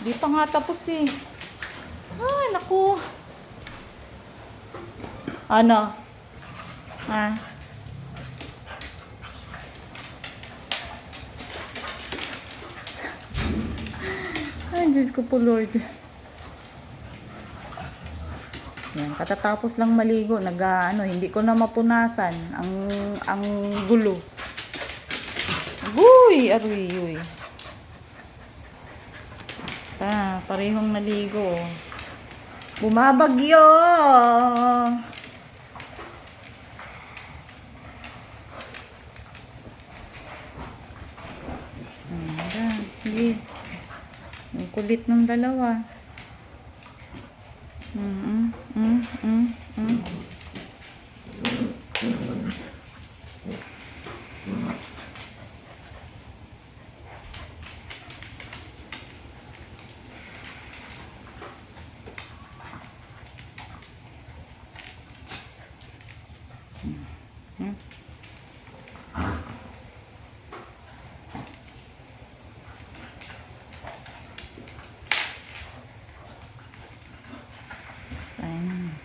Di pa nga tapos eh. Ay, naku. Ano? Ha? Ay, Diyos ko po, Lord. Yan, katatapos lang maligo, hindi ko na mapunasan ang gulo. Uy, aroy, uy. Parehong naligo. Bumabagyo. Hindi. Ang kulit ng dalawa.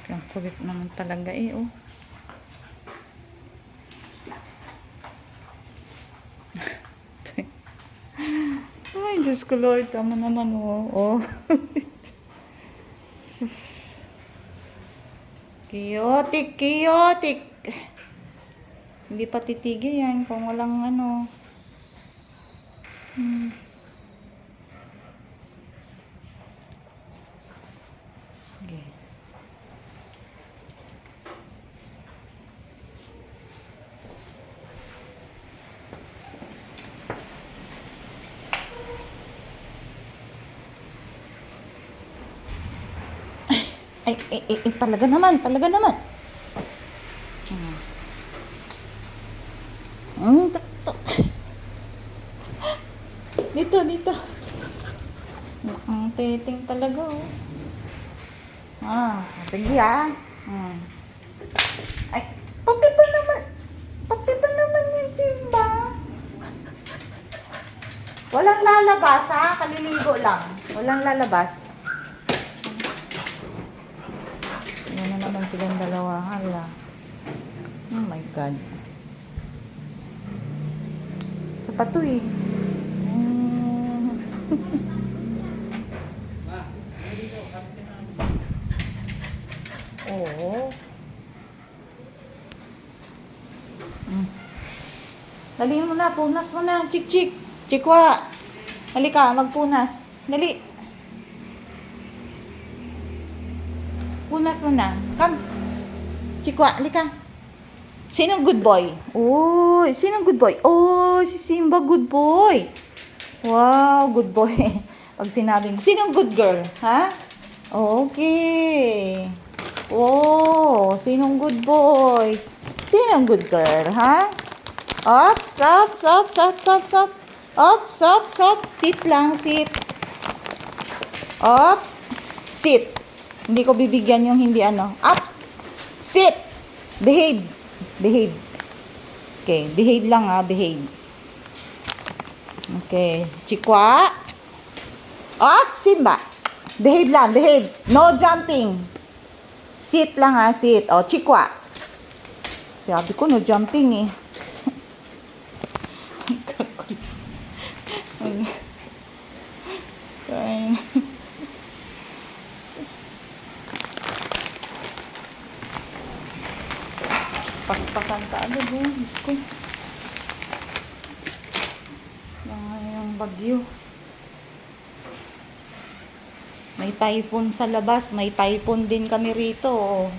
Ang kulit naman talaga eh, oh. Ay, Diyos ko, Lord, tama naman, oh. Chaotic. Hindi pa titigil yan kung walang ano. Okay. Ay, talaga naman. Dito. Ang teting talaga, oh. Sige, Ay, pati ba naman yan, Simba? Walang lalabas, ha? Kaliligo lang. Walang lalabas. Yan na naman silang dalawa. Hala. Oh my God. Sapato eh. Oo. Dali mo na, punas mo na. Chik. Chikwa. Halika, magpunas. Dali. Punas mo na. Come. Chikwa, halika. Sinong good boy? Uy, sinong good boy? Oh, si Simba good boy. Wow, good boy. Pag sinabing, sinong good girl? Ha? Okay. Oh, sinong good boy? Sinong good girl, ha? Ops. Sit lang, sit. Up. Sit. Hindi ko bibigyan yung hindi ano. Up. Sit. Behave. Okay, behave lang behave. Okay, Chikwa. Simba. Behave lang, behave. No jumping. Sit lang sit. Chikwa. Sabi ko no jumping eh. Paspasan ka agad eh. Diyos ko. Yung bagyo. May typhoon sa labas. May typhoon din kami rito. Oh.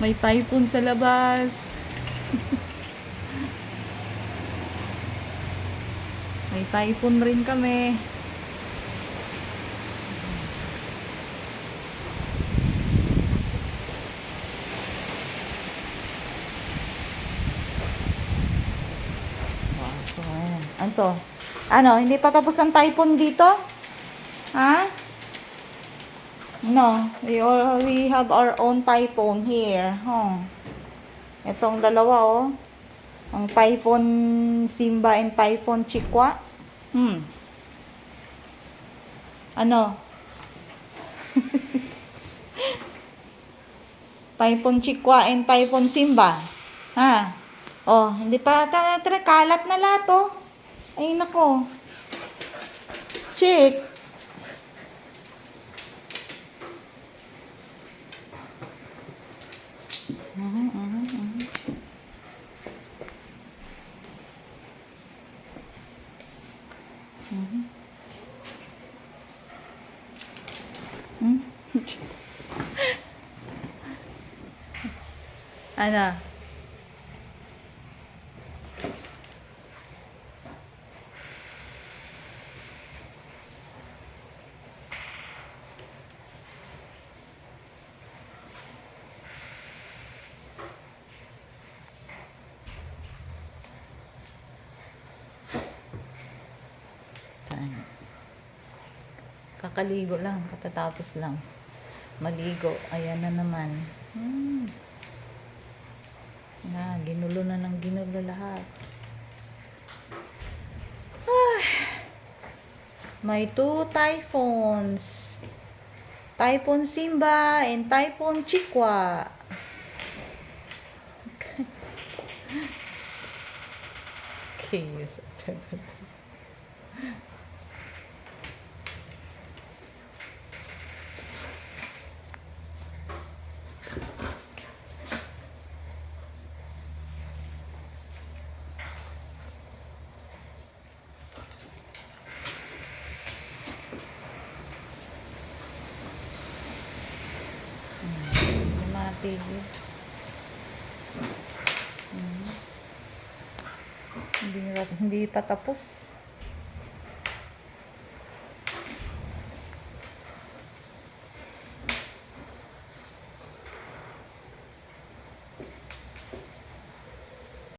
May typhoon sa labas. May typhoon rin kami. Ano, hindi pa tapos ang typhoon dito? Ha? No, we have our own typhoon here. Itong dalawa, ang typhoon Simba and typhoon Chikwa. Ano? Typhoon Chikwa and Typhoon Simba. Ha? Oh, hindi pa. Tara, tara, kalat na lahat, oh. Ay, nako. Chick. Mhm, mhm, mhm. Mhm. Hmm? Ano? Tayo. Kakaligo lang, katatapos lang. Maligo. Ayan na naman. Ginulo na ng ginulo lahat. May two typhoons. Typhoon Simba and Typhoon Chikwa. Chaos. Mati. Hindi pa tapos.